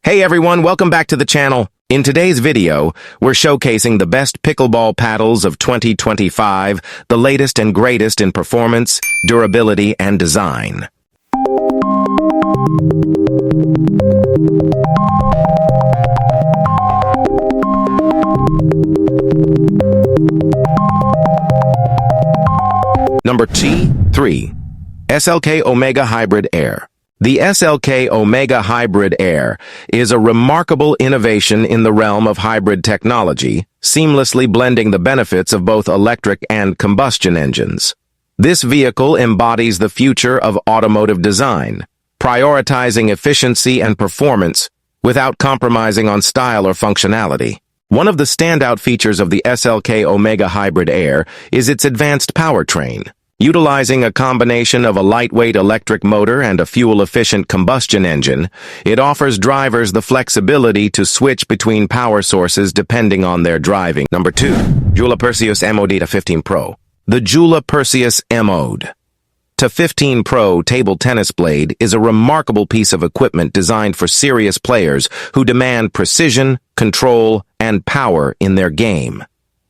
Hey everyone, welcome back to the channel. In today's video, we're showcasing the best pickleball paddles of 2025, the latest and greatest in performance, durability, and design. Number 3. SLK Omega Hybrid Air. The SLK Omega Hybrid Air is a remarkable innovation in the realm of hybrid technology, seamlessly blending the benefits of both electric and combustion engines. This vehicle embodies the future of automotive design, prioritizing efficiency and performance without compromising on style or functionality. One of the standout features of the SLK Omega Hybrid Air is its advanced powertrain. Utilizing a combination of a lightweight electric motor and a fuel-efficient combustion engine, it offers drivers the flexibility to switch between power sources depending on their driving. Number 2. Joola Perseus MOD TA 15 Pro. The Joola Perseus MOD TA 15 Pro table tennis blade is a remarkable piece of equipment designed for serious players who demand precision, control, and power in their game.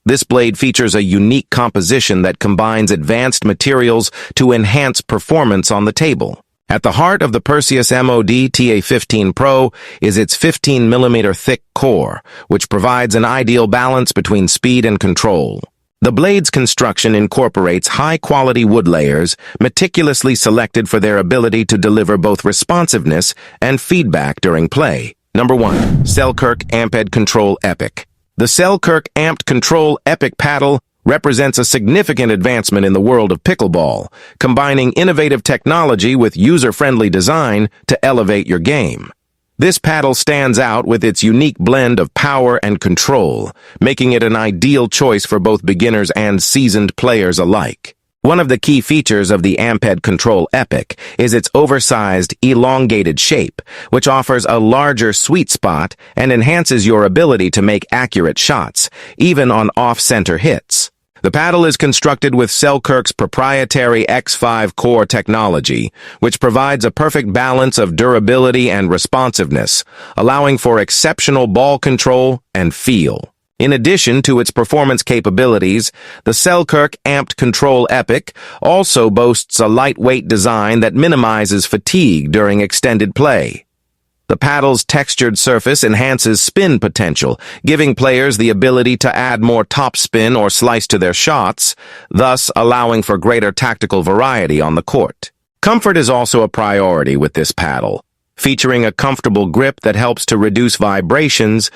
This blade features a unique composition that combines advanced materials to enhance performance on the table. At the heart of the Perseus MOD TA 15 Pro is its 15mm thick core, which provides an ideal balance between speed and control. The blade's construction incorporates high-quality wood layers, meticulously selected for their ability to deliver both responsiveness and feedback during play. Number 1. Selkirk Amped Control Epic. The Selkirk Amped Control Epic paddle represents a significant advancement in the world of pickleball, combining innovative technology with user-friendly design to elevate your game. This paddle stands out with its unique blend of power and control, making it an ideal choice for both beginners and seasoned players alike. One of the key features of the Amped Control Epic is its oversized, elongated shape, which offers a larger sweet spot and enhances your ability to make accurate shots, even on off-center hits. The paddle is constructed with Selkirk's proprietary X5 core technology, which provides a perfect balance of durability and responsiveness, allowing for exceptional ball control and feel. In addition to its performance capabilities, the Selkirk Amped Control Epic also boasts a lightweight design that minimizes fatigue during extended play. The paddle's textured surface enhances spin potential, giving players the ability to add more topspin or slice to their shots, thus allowing for greater tactical variety on the court. Comfort is also a priority with this paddle, featuring a comfortable grip that helps to reduce vibrations